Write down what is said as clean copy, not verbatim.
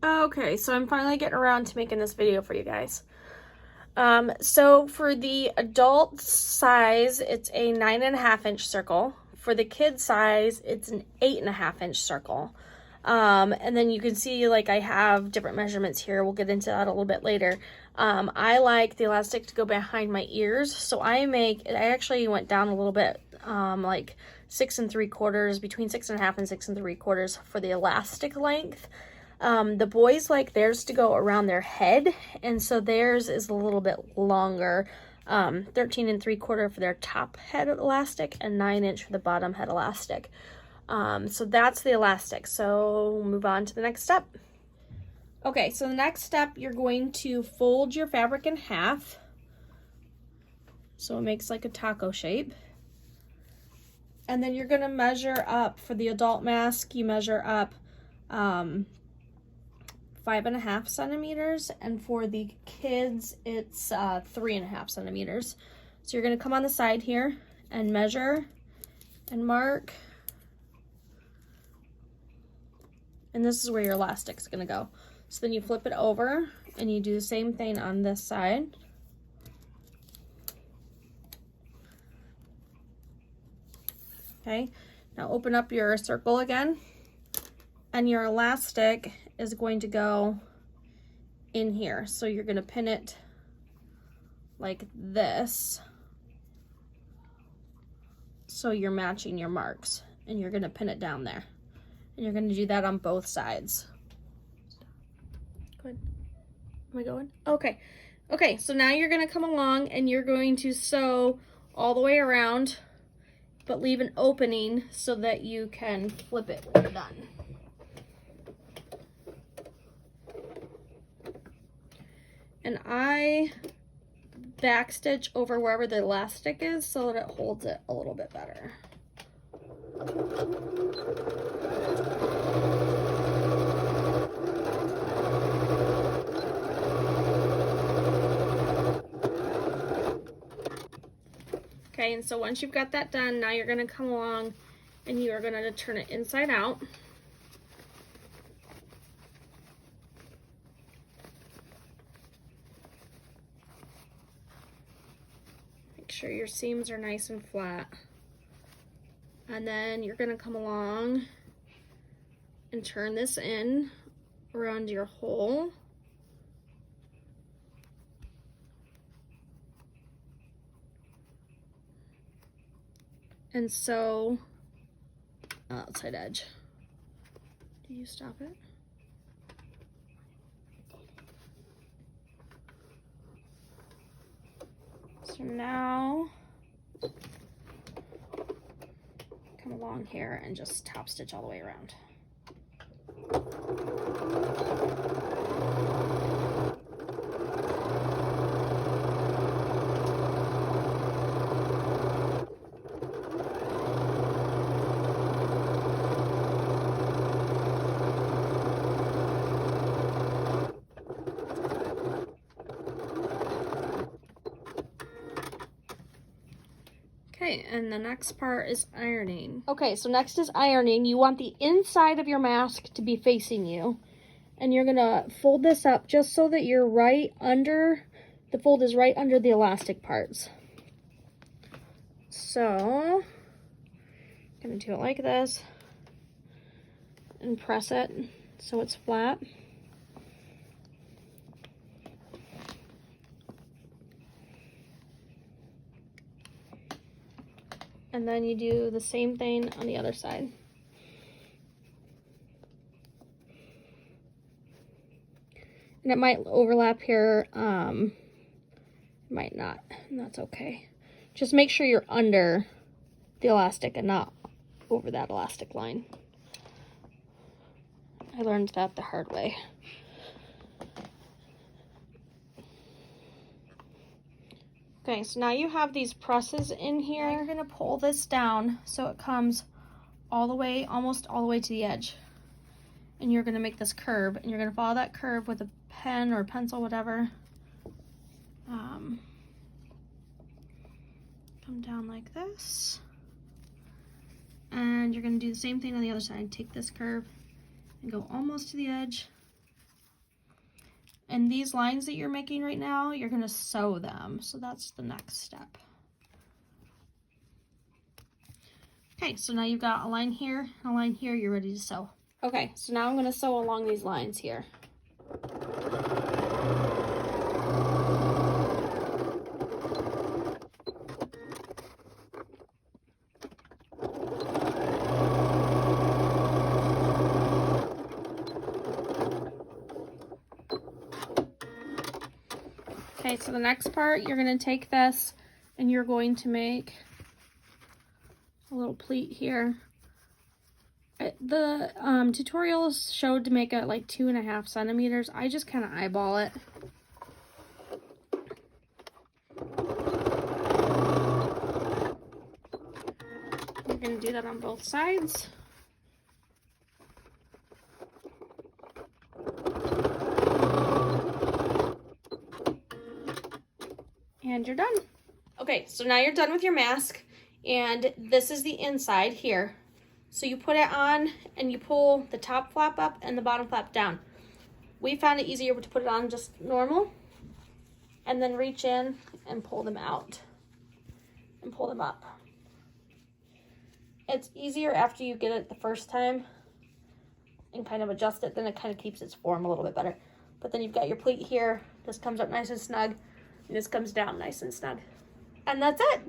Okay, so I'm finally getting around to making this video for you guys. So for the adult size, it's a 9.5-inch circle. For the kid size, it's an 8.5-inch circle. And then you can see, like, I have different measurements here. We'll get into that a little bit later. I like the elastic to go behind my ears, so I actually went down a little bit, like 6 3/4, between 6.5 and 6 3/4 for the elastic length. The boys like theirs to go around their head, and so theirs is a little bit longer. 13 3/4 for their top head elastic and 9-inch for the bottom head elastic. So that's the elastic. So we'll move on to the next step. Okay, so the next step, you're going to fold your fabric in half so it makes like a taco shape. And then you're going to measure up. For the adult mask, you measure up 5.5 centimeters, and for the kids it's 3.5 centimeters. So you're going to come on the side here and measure and mark, and this is where your elastic's going to go. So then you flip it over and you do the same thing on this side. Okay, now open up your circle again, and your elastic is going to go in here. So you're going to pin it like this, so you're matching your marks, and you're going to pin it down there, and you're going to do that on both sides. Good. Am I going? Okay, so now you're going to come along and you're going to sew all the way around, but leave an opening so that you can flip it when you're done. And I backstitch over wherever the elastic is so that it holds it a little bit better. Okay, and so once you've got that done, now you're going to come along and you are going to turn it inside out. Make sure your seams are nice and flat. And then you're going to come along and turn this in around your hole. And sew outside edge. Do you stop it? So now come along here and just top stitch all the way around. Okay, and the next part is ironing. Okay, so next is ironing. You want the inside of your mask to be facing you. And you're gonna fold this up just so that you're right under, the fold is right under the elastic parts. So, I'm gonna do it like this and press it so it's flat. And then you do the same thing on the other side. And it might overlap here, might not, and that's okay. Just make sure you're under the elastic and not over that elastic line. I learned that the hard way. Okay, so now you have these presses in here. Now you're gonna pull this down so it comes all the way, almost all the way to the edge. And you're gonna make this curve, and you're gonna follow that curve with a pen or pencil, whatever. Come down like this. And you're gonna do the same thing on the other side. Take this curve and go almost to the edge And these lines that you're making right now, you're gonna sew them. So that's the next step. Okay, so now you've got a line here, a line here, you're ready to sew. Okay, so now I'm gonna sew along these lines here. Okay, so the next part, you're gonna take this and you're going to make a little pleat here. The tutorials showed to make it like 2.5 centimeters. I just kind of eyeball it. We're gonna do that on both sides. And you're done. Okay, so now you're done with your mask, and this is the inside here. So you put it on and you pull the top flap up and the bottom flap down. We found it easier to put it on just normal and then reach in and pull them out and pull them up. It's easier after you get it the first time and kind of adjust it, then it kind of keeps its form a little bit better. But then you've got your pleat here. This comes up nice and snug, and this comes down nice and snug. And that's it.